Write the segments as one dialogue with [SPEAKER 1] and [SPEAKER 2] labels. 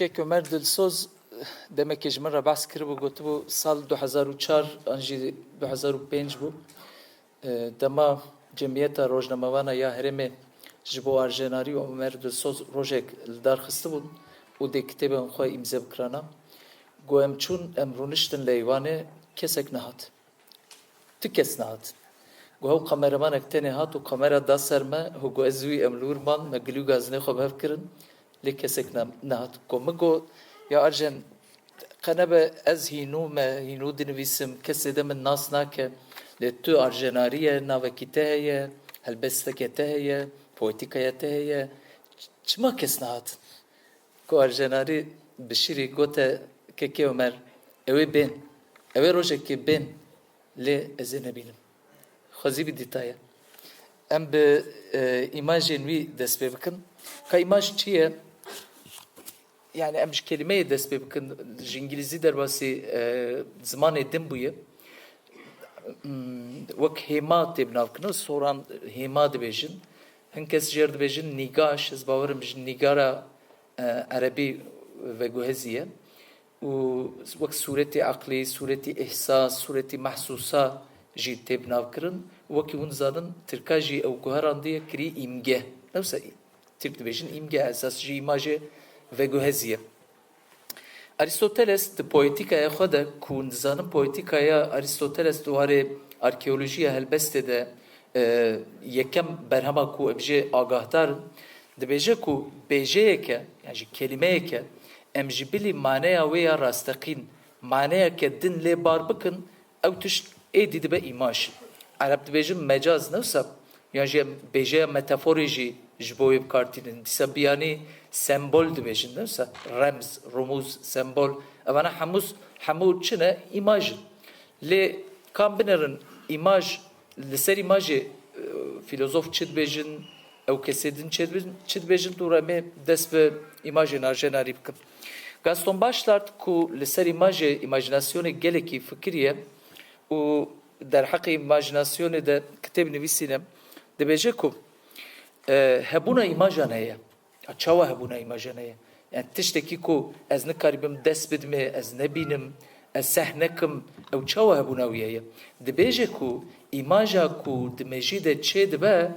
[SPEAKER 1] که عمر دلسوز demek ki jmara bahs kiribu gotibu sal 2004 anji 2005 bu dema cemiyeta rojnamavana ya hereme jibo arjenari o Ömer Dilsoz rojek dar xisti bun u de kitebe xwe imza bikrana go em çun em runiştin leyvane kesek nehat tu kes nehat go ew kameramanek tenê hat û kamera da ser me û go ez wî em li wir man me gilû gazinê xwe bi hev kirin lê kesek nehat go min got ya arjen qenebe ez hînû me hînû dinivîsim kesê de min nas nake lê tu arjenariye navekî te heye helbesteke te heye poetikaya te heye çima kes nehatin ku arjenarî bi şîrî gote kekê Ömer ew ê bên ew ê rojekê bên lê ez ê nebînim xwezî bî dîtaya em bi îmajên wî dest pê bikin ka îmaj çi ye yani em ji kelimeyê dest pê bikin ji îngilîzî derbasî zimanê din bûye wek hêma tê binavkirin soran hêma dibêjin hin kes jê dibêjin nîgaş ez bawerim ji nîgara erebî veguhezî ye û wek sûretê eqlî sûretê ihsas sûretê mehsûsa jî tê binavkirin wekî hûn zanin tirka jî ew guheran diye kirî îmge newsa Türk dibêjin îmge esas jî îmajê veguhezî ye Aristoteles di poetikaya xwe de ku hûn dizanin poetikaya Aristoteles di warê arkeolojiya helbestê de yekem berhema ku ev jê agahdar dibêje ku bêjeyeke yani jî kelimeyeke em ji bilî maneya wê ya rastaqîn maneyeke din lê bar bikin ew tişt êdî dibe îmaj Ereb dibêjin mecaz newsa yan jî bêjeya metaforê jî ji bo wê bikartînin dîsa biyanî sembol dibêjin newsa remz rumûz sembol evana hemû çi ne îmajin lê kan binerin îmaj li ser îmajê filozof çi dibêjin ew kesê din çi dibêjin dû remê dest bi îmajên arjenarî bikin Gaston Bachelard ku li ser îmajê îmajinasyonê gelekî fikiriye û derheqê îmajinasyonê de kitêb nivîsîne dibêje ku hebûna îmajan heye çawa hebûna îmajan heye yani tiştekî ku ez nikaribim dest bidime ez nebînim ez seh nekim ew çawa hebûna wî heye dibêje ku îmaja ku di mejî de çê dibe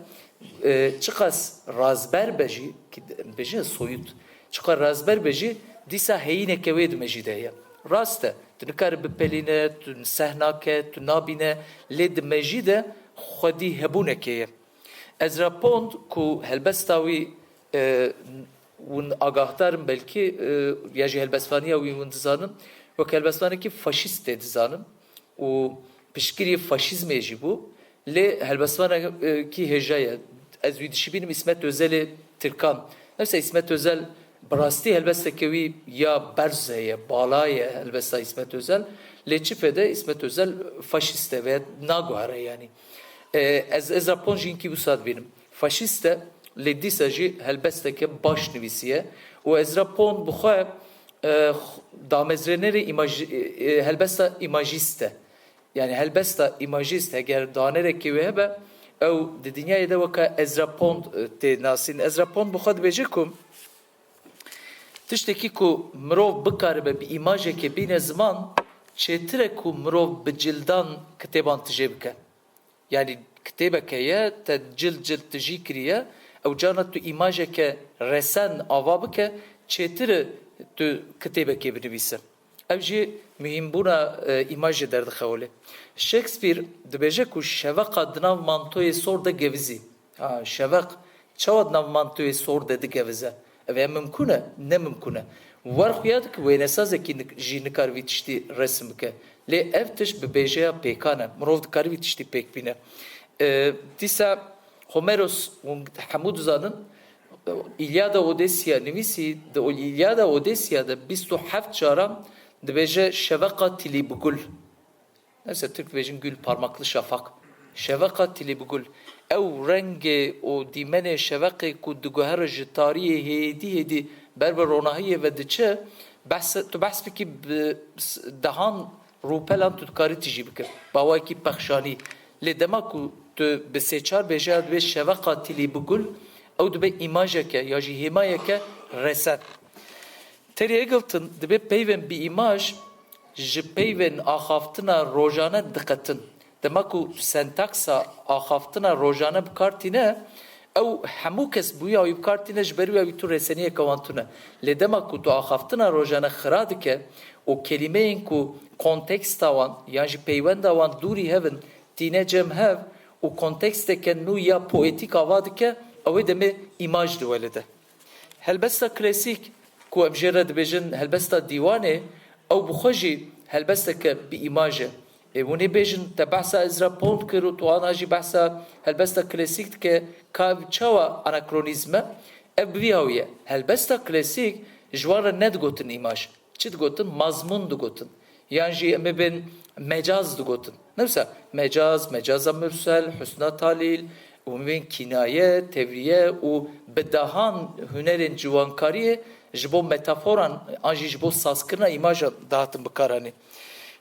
[SPEAKER 1] çiqas razber be jî ki bêje soyut çiqas razber be jî dîsa heyîneke wê di mejî de heye rast e tu nikarî bipelîne tu seh nake tu nabîne lê di mejî de xwedî hebûnekê ye Ezra Pound ku helbesta wî hûn agahdar in belkî ya jî helbestvaniya wî hûn dizanin wek helbestvanekî faşîst tê dizanin û piştgirî faşîzmê jî bû lê helbestvanekî hêja ye ez wî dişibînim İsmet Özelê Tirkan newsa İsmet Özel bi rastî helbesteke wî ya berz heye bala ye helbesta İsmet Özel lê çi fêde İsmet Özel faşîst e ve naguhere yanî Ez Rapon jî inkî wisa dibînim faşîst e lê dîsa jî helbesteke baş nivîsiye û ez Rapon bi xwe damezrênerê helbesta îmajîst e yani helbesta îmajîst eger danerekî wê hebe ew di dinyayê de weka Ezra Pound tê nasîn Ezra Pound bi xwe dibêje ku tiştekî ku mirov bikaribe bi îmajekê bîne ziman çêtir e ku mirov bi cildan kitêban tijê bike yani kitêbeke ye te cild tijî kiriye ew cana tu îmajeke resen ava bike çêtir e tu kitêbekê binivîse ev jî mühîmbûna îmajê derdixewile Shakespeare dibêje ku şeveqa di nav mantoyê sor de gevizî şeveq çawa di nav mantoyê sor de digevize ev ê mimkûn e ne mimkûn e war xuya dik wênesazekî jî nikar vî tiştî resim bike lê ev tişt bi bêjeya pêkan e mirov dikar vî tiştî pêk bîne dîsa Homeros hûn hemû dizanin İlyada Odesya nivîsî di İlyada Odesya de 27 caran dibêje şeveqa tilî bi gul newse Türk dibêjin gül parmaklı şafak şeveqa tilî bi gul ew rengê û dîmenê şeveqê ku diguhere ji tariyê hêdî hêdî ber bi ronahiyê ve diçe tu behs bikî bi dehan rûpelan tu dikarî tijî bikir bawayekî pexşanî lê dema ku tu bi sê çar bêjeya dibê şeveqa tilî bi gul ew dibe îmajeke ya jî hêmayeke resen Teriye gıltın dibe peyven bir imaj ji peyven axaftina rojane dikkatin. Demek ku sentaksa axaftina rojane bikartine ew hemû kes bûya wî bikartîne ji ber wî tu reseniye kewantune. Lê demek ku tu axaftina rojane xira dike û kelimeyên ku konteksta wan yan jî peywenda wan dûrî hevin tîne cem hev û konteksteke nû ya poetik ava dike ew ê demê imaj diwelide. Helbesta klasîk ku em jê re dibêjin helbesta dîwanê ew bi xwe jî helbesteke bi imaj e. Hûn ê bêjin te behsa Ezra Pound kir û tu ana jî behsa helbesta klasîk dike ka çawa anakronîzm e ev bi vî hawiye. Helbesta klasîk ji wan re ne digotin imaj. Çi digotin? Mazmûn digotin. Yan jî em ê bên mecaz digotin. Newsa mecaz, mecaza mürsel, husna talîl û bên kinaye, tevriye û bi dahan hunerên ciwankariyê ji bo metaforan an jî ji bo sazkirina imaja dahatin bikaranî.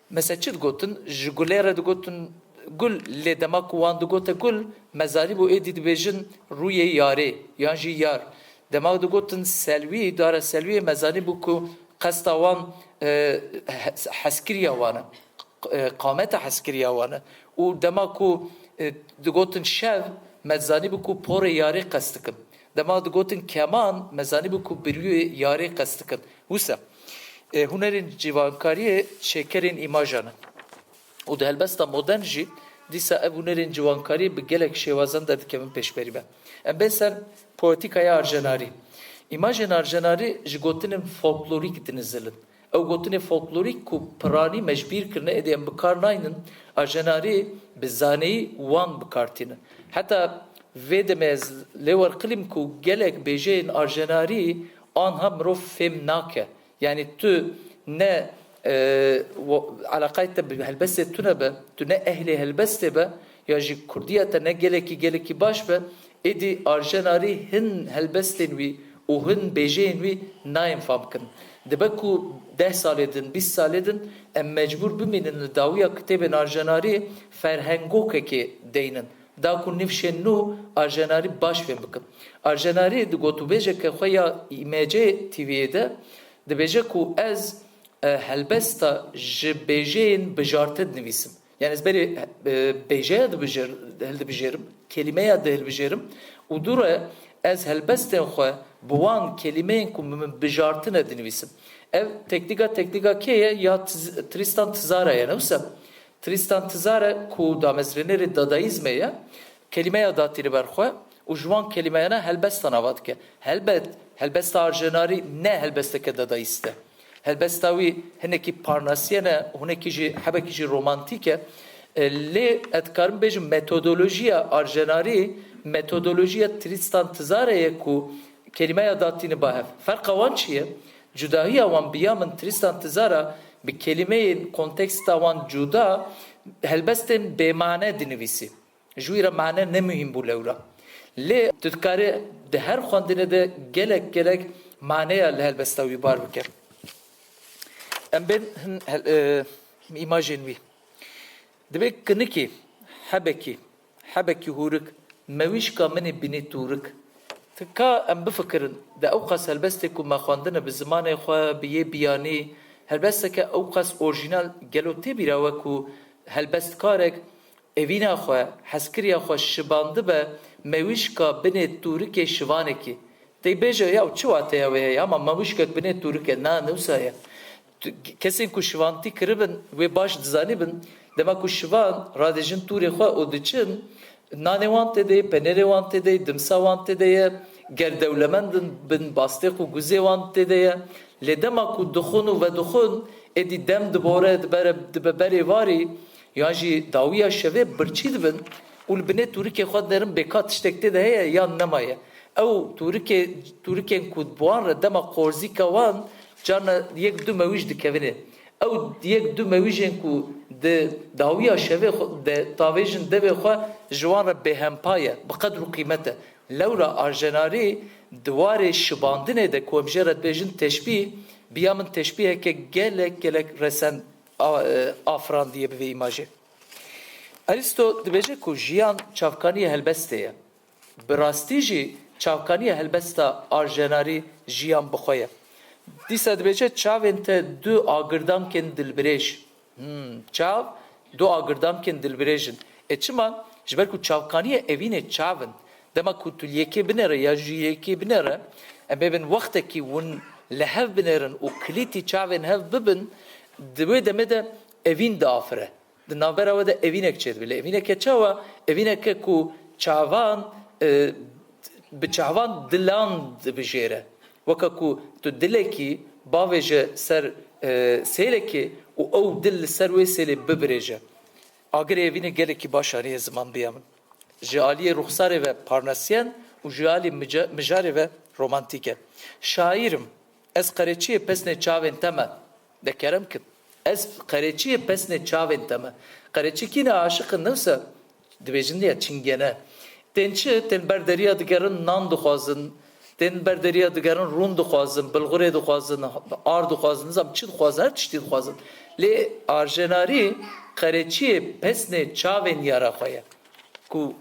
[SPEAKER 1] Mesela çi digotin? Ji gulê re digotin gul lê dema ku wan digote gul mezarî bû êdî dibêjin rûyê yarê yan jî yar. Dema digotin selwî dare selwiyê mezarî bû ku qesta wan heskiriya wan e qameta heskiriya wan e û dema ku digotin şev mezanî bû ku porê yarê qest dikin. Dema digotin keman mezanî bû ku birûyê yarê qest dikin. Wisa hunerên civankariyê şekerên imajan e. û di helbesta modern jî dîsa ev hunerên ciwankariyê bi gelek şêwazan de dikevin pêşberî be. Em bên ser poetikaya arjenarî. İmajên arjenarî ji gotinên folklorîk dinizilin. Ew gotinê folklorîk ku piranî mecbîr kirine êdî em bikar naynin, arjenarî bi zaneyî wan bikartîne. Heta vê demê ez lê werqilîm ku gelek bêjeyên arjenarî anha mirov fêm nake. Yani tu ne alaqayte bi helbestê tu nebe, tu ne ehlê helbestê be, ya jî Kurdiya te ne gelekî baş be, êdî arjenarî hin helbestên wî û hin bêjeyên wî nayên fam kirin. Dibe ku 10 salê din, 20 salê din, em mecbûr bimînin li dawiya kitêbên arjenarî ferhengokekê deynin. Da ku nifşên nû arjenarî baş fêm bikin. Arjenarî di gotûbêjeke xwe ya îmece TV'ye de dibêje ku ez helbesta ji bêjeyên bijartî dinivîsim. Yani ez berê bêjeya dibijêrim, kelimeya dihilbijêrim û dûre ez helbestên xwe bi wan kelimeyên ku min bijartine dinivîsim. Ev teknika kê ye ya Tristan Tzara ye newsa. Tristan Tzara ku damezrênerê dadaîzmê ye kelimeya datîne ber xwe û ji wan kelimeyana helbestan ava dike. Helbesta arjenarî ne helbesteke dadaîst e. Helbesta wî hinekî parnasiye ne, hinekî jî hebekî jî romantîk e. Lê ez dikarim bêjim metodolojiya arjenarî metodolojiya Tristan Tzara'ye ye ku kelimeya datîne bahev. Ferqa wan çi ye? Cudahiya wan biya min Tristan Tzara bi kelimeyên konteksta wan cuda helbestên bêmane dinivîsî. Ji wî re mane ne mühim bû lewra. Lê tu dikarî di her xwendinê de gelek maneya li helbesta wî bar bike. Em bên imajên wî. Dibe kinikê hebekî hûrik mewîşka min ê binê tûrik. Tika em bifikirin de ew qas helbestê ku me xwendine bi zimanê xwe bi yê biyanî helbesteke ew qas orjînal gelo tê bîra we ku helbestkarek evîna xwe heskiriya xwe şibandibe mewîşka binê tûrikê şivanekî. Tê bêje ya çi wate ya wê heye ama mewîşkek binê tûrike na newsa ye. Kesên ku şivantî kiribin wê baş dizanîbin dema ku şivan radêjin tûrê xwe û diçin nanê wan tê de ye, penerê wan tê de ye, dimsa wan tê de ye, gerdewlemendin bin bastê xwe guzê wan tê de ye. Lê dema ku dixwin û vedixwin êdî dem dibore dibe berê varî yan jî dawiya şevê birçî dibin û li binê tûrikê xwe derin bêka tiştek tê de heye yan nemaye. Ew tûrikên ku bi wan re dema qorzîka wan carna yek du mewîj dikevîne. Ew yek du mewîjên ku di dawiya şevê de tavêjin devê xwe ji wan re bêhempa ye bi qedr û qîmet e. Lewra arjenarî di warê şibandinê de ku em jê re dibêjin teşbîh biya min teşbîheke gelek resen afrandiye bi vê imajê. Aristo dibêje ku jiyan çavkanîya helbestê ye. Bi rastî jî çavkanîya helbesta arjenarî jiyan bi xwe ye. دیسا دبیجه چاوین ته دو آگردان کن دلبریش چاو دو آگردان کن دلبریشن چما جبر کو چاوکانیه evine çavın dema ku tulyeke binere ya jiyeke binere beben vaxtaki won lehev binerin o kliti çavın hev bibin dwe demede evin dafre de navbera de evinek çedbile evinek çava evinek ku çavan bi çavan dilan bijere vakaku tu dileki baveje ser seleki o dil ser ve sele bibreje ager evine geleki başarıya zaman biyamın Jaliye ruhsarı ve parnasiyen u jali mijari ve romantike. Şairim ez qareçiye pesne çaven teme de kerem ki ez qareçiye pesne çaven teme. Qareçi kine aşıkın nefse dibejin diye çingene. Tençi ten berderiya digerin nan duxwazin ten berderiya digerin run duxwazin bilgure duxwazin ar duxwazin zam çi duxwazin her tiştî duxwazin. Le arjenari qareçiye pesne çaven yara xoye. Ku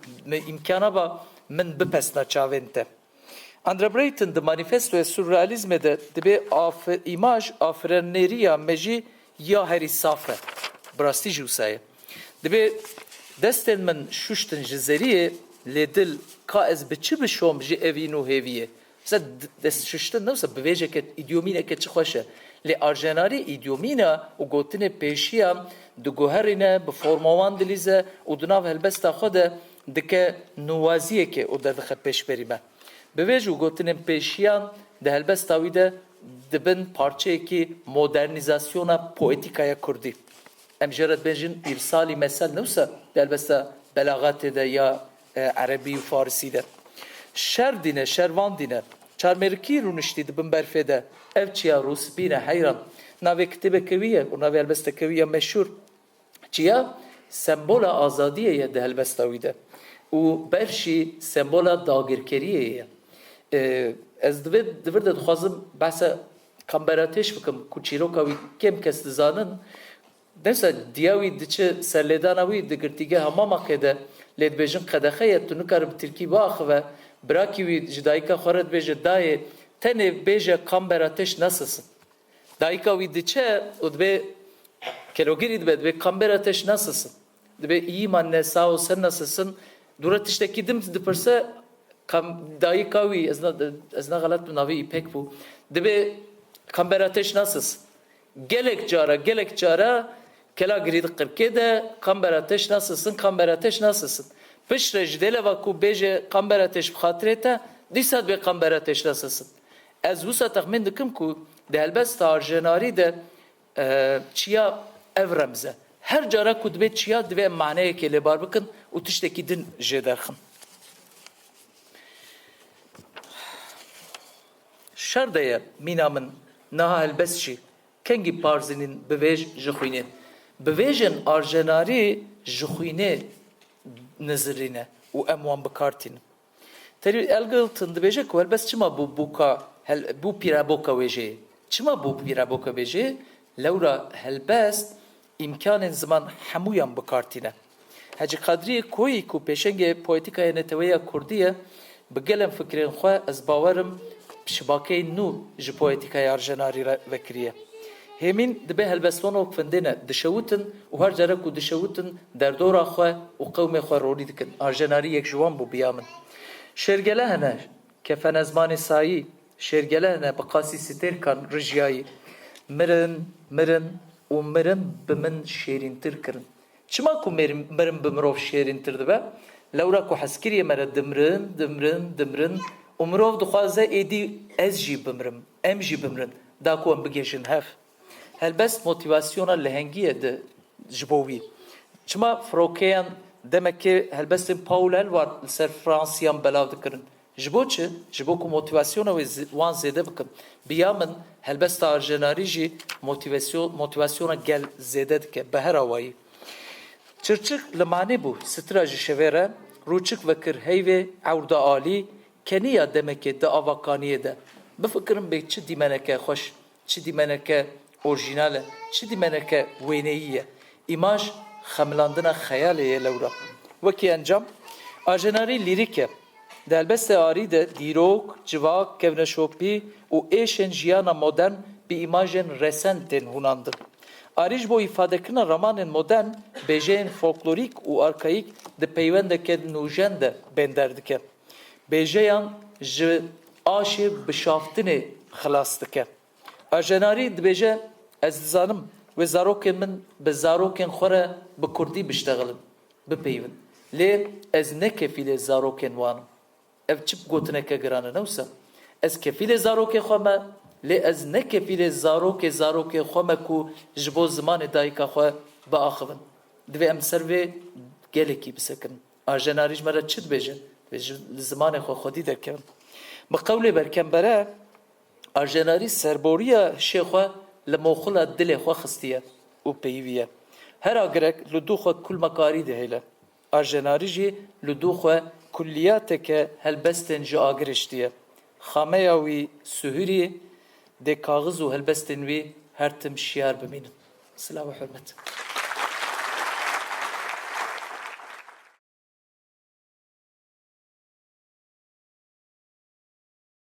[SPEAKER 1] imkana ba min bipesna çavente. Andra Brayton de manifestoya surrealizme de dibe imaj afreneriya meji ya heri safre. Brasti jusaye. Dibe desten min şuştin jizeriye le dil ka ez biçi bişom ji evinu heviye. Mesela dest şuştin neyse bivejeket idiomine ke çıkhoşe. Le arjenari idiomina u gotine peşiya دگوهرینه به فرمان دلیزه و دناو هلبستا خود دکه نوازیه که او در دخل پیش بریمه بویج و گوتنین پیشیان ده هلبستا ویده دبن پارچه که مدرنیزاسیون پویتیکای کردی امجرد بنجین ارسالی مثل نوسه ده هلبستا بلاغات ده یا عربی و فارسی ده شر دینه شروان دینه چارمرکی رونشتی دبن برفه ده ev çiya Rusbine hayran nave kitibe keviye o nave elbeste keviye meşhur çiya sembola azadiye de helbestawide u berşi sembola dagirkeriye ez divir de dixwazim bahsa kamberatêş bikim ku çîroka wî kêm kes dizanin desa diya wî diçe serlêdana wî di girtîge hemamekê de lê dibêjin qedexeye tu nikare bi tirkî biaxive birakî wî ji dayîka xwe re dibêje dayê tenê bêje kamberatêş nasılsın dayîka wî diçe û dibe kelogirî dibe kamberatêş nasılsın dibe iyiyim anne sağ ol sen nasılsın dura tiştekî dim dipirse dayîka wî ez ne galet bi navê îpek bû dibe kamberatêş nasılsın gelek cara kela girî di qirkê de kamberatêş nasılsın kamberatêş nasılsın pişre ji dêleva ku bêje kamberatêş bi xatirê te dîsa dibe kamberatêş nasılsın ez wisa texmîn dikim ku di helbesta arjenarî de çiya ev remze her cara ku dibe çiya dibe maneyekê lêbar bikin û tiştekî din jê derxin şer de ye mîna min niha helbest jî kengî parzînîn bivêj ji xwînê bivêjin arjenarî ji xwînê nizirîne û em wan bikartînin terî Elgilton dibêje ku helbest çima bû bûka bû pîraboka wê jê çima bû pîraboka wê jê lewra helbest imkanên ziman hemûyan bikartîne Hacı Kadriye koyî ku pêşengê poetîkaya netewêya Kurdî ye bi gelem fikrên xwe ez bawerim şibakeyên nû ji poetîkaya arjenarî re vekiriye hêmîn dibe helbestonok findê ne dişewutin û her care ku dişewutin derdora xwe û qewmê xwe rolî dikin arjenarî yek ji wan bû biya min şêrgele hene kefene zmanê sayî şêrgele hene bi qasî stêrkan rijiyayî mirin û mirin bi min şêrîntir kirin çima ku mirin bi mirov şêrîntir dibe lewra ku hezkiriyê me re dimrin û mirov dixwaze êdî ez jî bimirim em jî bimirin da ku em bigêjin hev helbest motivasyona lehengiyê de ji bo wî çima firokeyan demekê helbestên Paul var li ser Fransiyan belav dikirin ji bo çi ji bo ku motivasyona wê wan zêde bikin biya min helbesta arjenarî jî motivasyona gel zêde dike bi her awayî çirçik li manê bû stira ji şevê re rûçik vekir heyvê ewrda alî keniya demekê di avakaniyê de bifikirin bê çi dîmeneke xweş çi dîmeneke orijînal e çi dîmeneke wêneyî ye îmaj xemilandina xeyalê ye lewra wekî encam arjenarî lîrîk e Delbeste arî de dîrok, civak, kevneşopî û êşên jiyana modern bi îmajên resent tên hûnandin. Arî ji bo îfadekirina romanên modern, bêjeyên folklorîk û arkaîk di peywendeke nûjen de bên derdike. Bêjeyan ji aşê bişaftinê xilas dike. Ajenarî dibêje ez dizanim wê zarokên min bi zarokên xwe re bi Kurdî biştexilin, bipeyvin. Lê ez ne kefîlê zarokên wan im. Ev çi gotineke giran e newsa. Ez kefîlê zarokê xwe me, lê ez ne kefîlê zarokê xwe me ku ji bo zimanê dayika xwe biaxivin. Divê em ser vê gelekî bisekirin. Ajenarî ji me re çi dibêje? Ji zimanê xwe xwedî derkevin. Bi qewlê berkembere, ajenarî serboriya hişê xwe li moxila dilê xwe xistiye û peyivî. Hera girek li dû xwe kulmekarî dihêle. Ajenarî jî li dû xwe kulliyateke helbestên ji agiriştiye. Xameya wî Suhurî dê kaxiz û helbestên wî her tim şiyar bimînin. Silav û hürmet.